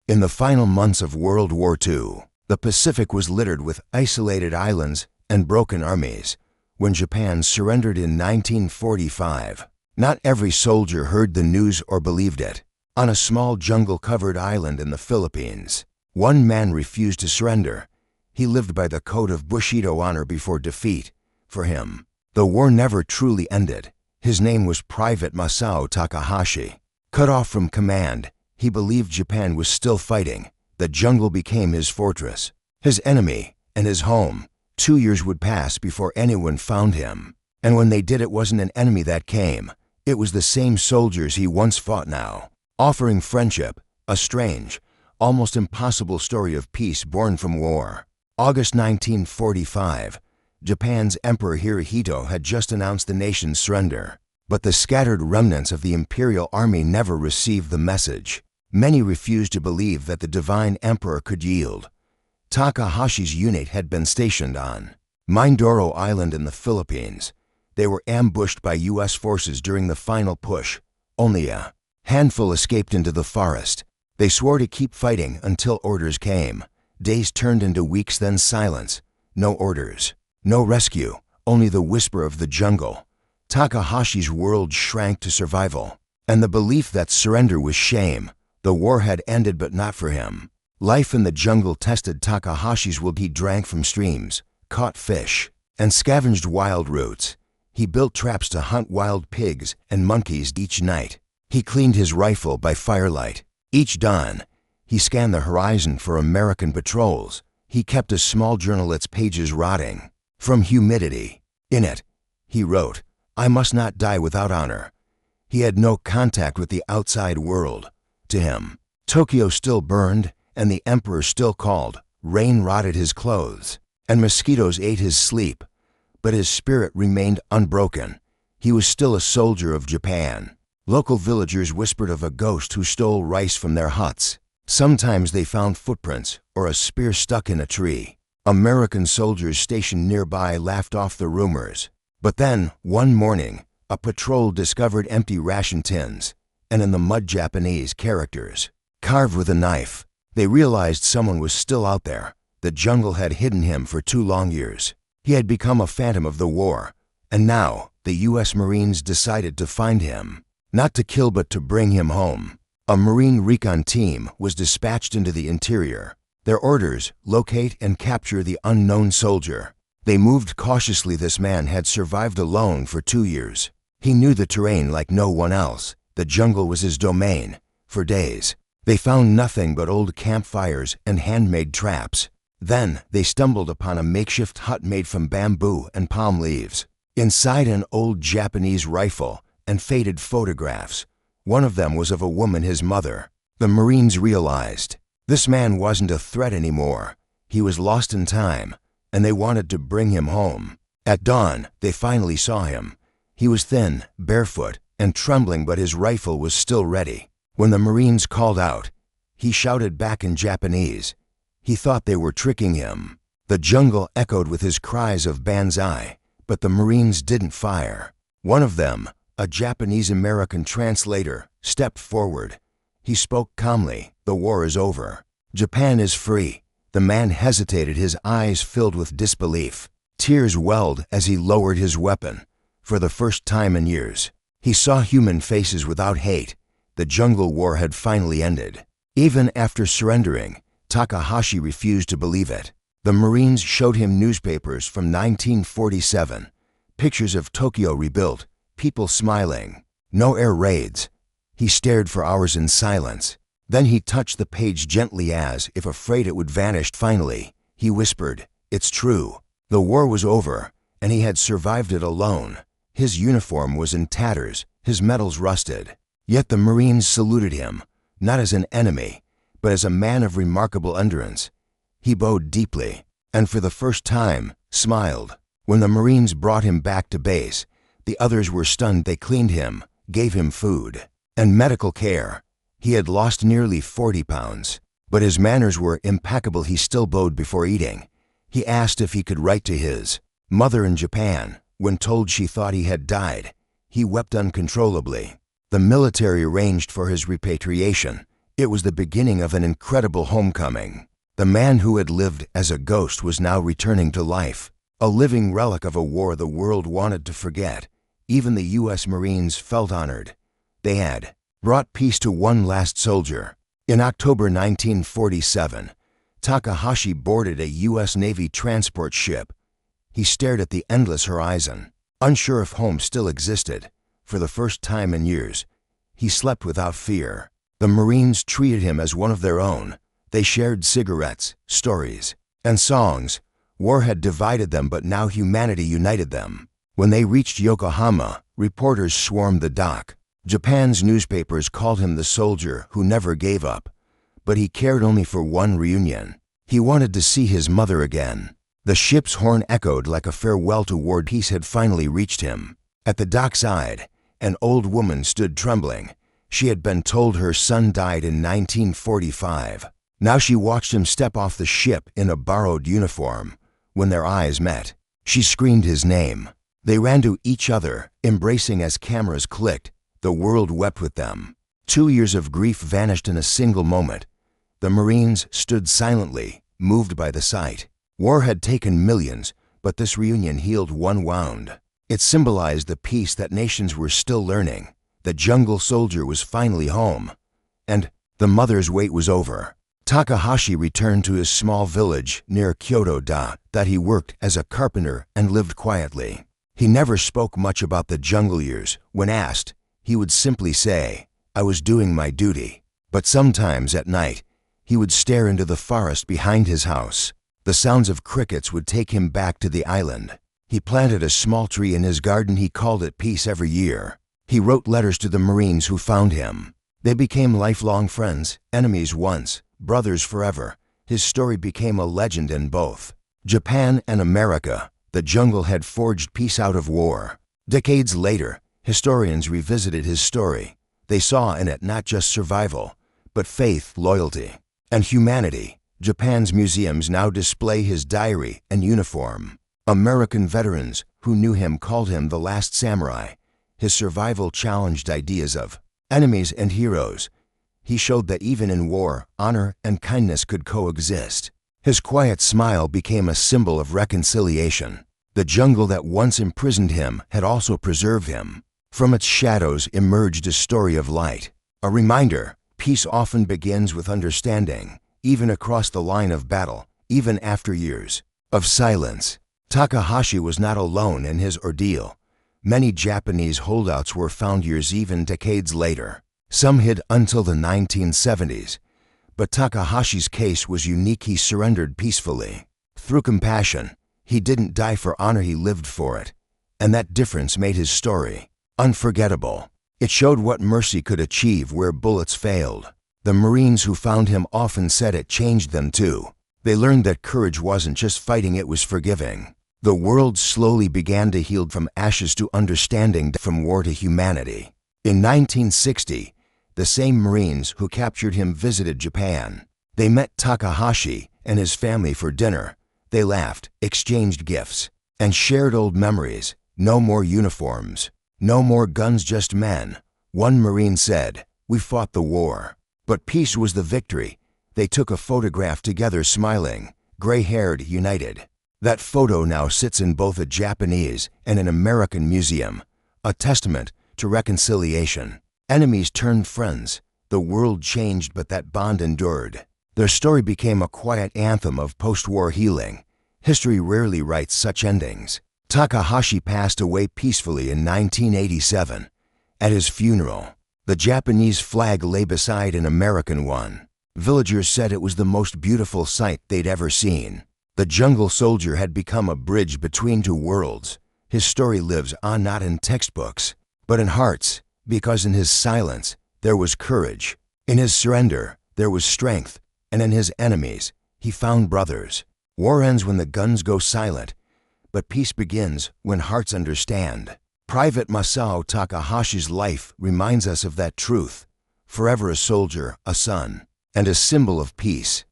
In the final months of World War II, the Pacific was littered with isolated islands and broken armies. When Japan surrendered in 1945, not every soldier heard the news or believed it. On a small jungle-covered island in the Philippines, one man refused to surrender. He lived by the code of Bushido honor before defeat. For him, the war never truly ended. His name was Private Masao Takahashi. Cut off from command, he believed Japan was still fighting. The jungle became his fortress, his enemy, and his home. 2 years would pass before anyone found him. And when they did, it wasn't an enemy that came. It was the same soldiers he once fought now, offering friendship, a strange, almost impossible story of peace born from war. August 1945, Japan's Emperor Hirohito had just announced the nation's surrender. But the scattered remnants of the Imperial Army never received the message. Many refused to believe that the divine emperor could yield. Takahashi's unit had been stationed on Mindoro Island in the Philippines. They were ambushed by U.S. forces during the final push. Only a handful escaped into the forest. They swore to keep fighting until orders came. Days turned into weeks, then silence. No orders, no rescue, only the whisper of the jungle. Takahashi's world shrank to survival, and the belief that surrender was shame. The war had ended, but not for him. Life in the jungle tested Takahashi's will. He drank from streams, caught fish, and scavenged wild roots. He built traps to hunt wild pigs and monkeys each night. He cleaned his rifle by firelight. Each dawn, he scanned the horizon for American patrols. He kept a small journal, its pages rotting from humidity. In it, he wrote, "I must not die without honor." He had no contact with the outside world. To him, Tokyo still burned, and the emperor still called. Rain rotted his clothes, and mosquitoes ate his sleep. But his spirit remained unbroken. He was still a soldier of Japan. Local villagers whispered of a ghost who stole rice from their huts. Sometimes they found footprints or a spear stuck in a tree. American soldiers stationed nearby laughed off the rumors. But then, one morning, a patrol discovered empty ration tins, and in the mud Japanese characters, carved with a knife. They realized someone was still out there. The jungle had hidden him for 2 long years. He had become a phantom of the war, and now the U.S. Marines decided to find him. Not to kill, but to bring him home. A Marine recon team was dispatched into the interior. Their orders: locate and capture the unknown soldier. They moved cautiously. This man had survived alone for 2 years. He knew the terrain like no one else. The jungle was his domain. For days, they found nothing but old campfires and handmade traps. Then they stumbled upon a makeshift hut made from bamboo and palm leaves. Inside, an old Japanese rifle and faded photographs. One of them was of a woman, his mother. The Marines realized this man wasn't a threat anymore. He was lost in time, and they wanted to bring him home. At dawn, they finally saw him. He was thin, barefoot, and trembling, but his rifle was still ready. When the Marines called out, he shouted back in Japanese. He thought they were tricking him. The jungle echoed with his cries of banzai, but the Marines didn't fire. One of them, a Japanese-American translator, stepped forward. He spoke calmly. "The war is over. Japan is free." The man hesitated, his eyes filled with disbelief. Tears welled as he lowered his weapon. For the first time in years, he saw human faces without hate. The jungle war had finally ended. Even after surrendering, Takahashi refused to believe it. The Marines showed him newspapers from 1947, pictures of Tokyo rebuilt, people smiling, no air raids. He stared for hours in silence. Then he touched the page gently, as if afraid it would vanish. Finally, he whispered, "It's true. The war was over, and he had survived it alone." His uniform was in tatters, his medals rusted. Yet the Marines saluted him, not as an enemy, but as a man of remarkable endurance. He bowed deeply, and for the first time, smiled. When the Marines brought him back to base, the others were stunned. They cleaned him, gave him food and medical care. He had lost nearly 40 pounds, but his manners were impeccable. He still bowed before eating. He asked if he could write to his mother in Japan. When told she thought he had died, he wept uncontrollably. The military arranged for his repatriation. It was the beginning of an incredible homecoming. The man who had lived as a ghost was now returning to life, a living relic of a war the world wanted to forget. Even the U.S. Marines felt honored. They had brought peace to one last soldier. In October 1947, Takahashi boarded a U.S. Navy transport ship. He stared at the endless horizon, unsure if home still existed. For the first time in years, he slept without fear. The Marines treated him as one of their own. They shared cigarettes, stories, and songs. War had divided them, but now humanity united them. When they reached Yokohama, reporters swarmed the dock. Japan's newspapers called him the soldier who never gave up. But he cared only for one reunion. He wanted to see his mother again. The ship's horn echoed like a farewell toward peace had finally reached him. At the dockside, an old woman stood trembling. She had been told her son died in 1945. Now she watched him step off the ship in a borrowed uniform. When their eyes met, she screamed his name. They ran to each other, embracing as cameras clicked. The world wept with them. 2 years of grief vanished in a single moment. The Marines stood silently, moved by the sight. War had taken millions, but this reunion healed one wound. It symbolized the peace that nations were still learning. The jungle soldier was finally home, and the mother's wait was over. Takahashi returned to his small village near Kyoto that he worked as a carpenter and lived quietly. He never spoke much about the jungle years. When asked, he would simply say, "I was doing my duty." But sometimes at night, he would stare into the forest behind his house. The sounds of crickets would take him back to the island. He planted a small tree in his garden. He called it peace every year. He wrote letters to the Marines who found him. They became lifelong friends, enemies once, brothers forever. His story became a legend in both Japan and America. The jungle had forged peace out of war. Decades later, historians revisited his story. They saw in it not just survival, but faith, loyalty, and humanity. Japan's museums now display his diary and uniform. American veterans who knew him called him the last samurai. His survival challenged ideas of enemies and heroes. He showed that even in war, honor and kindness could coexist. His quiet smile became a symbol of reconciliation. The jungle that once imprisoned him had also preserved him. From its shadows emerged a story of light. A reminder, peace often begins with understanding, even across the line of battle, even after years of silence. Takahashi was not alone in his ordeal. Many Japanese holdouts were found years, even decades later. Some hid until the 1970s. But Takahashi's case was unique. He surrendered peacefully. Through compassion, he didn't die for honor, he lived for it. And that difference made his story unforgettable. It showed what mercy could achieve where bullets failed. The Marines who found him often said it changed them too. They learned that courage wasn't just fighting, it was forgiving. The world slowly began to heal, from ashes to understanding, from war to humanity. In 1960, the same Marines who captured him visited Japan. They met Takahashi and his family for dinner. They laughed, exchanged gifts, and shared old memories. No more uniforms, no more guns, just men. One Marine said, "We fought the war, but peace was the victory." They took a photograph together, smiling, gray-haired, united. That photo now sits in both a Japanese and an American museum, a testament to reconciliation. Enemies turned friends. The world changed, but that bond endured. Their story became a quiet anthem of post-war healing. History rarely writes such endings. Takahashi passed away peacefully in 1987. At his funeral, the Japanese flag lay beside an American one. Villagers said it was the most beautiful sight they'd ever seen. The jungle soldier had become a bridge between two worlds. His story lives on, not in textbooks, but in hearts, because in his silence, there was courage. In his surrender, there was strength. And in his enemies, he found brothers. War ends when the guns go silent, but peace begins when hearts understand. Private Masao Takahashi's life reminds us of that truth. Forever a soldier, a son, and a symbol of peace.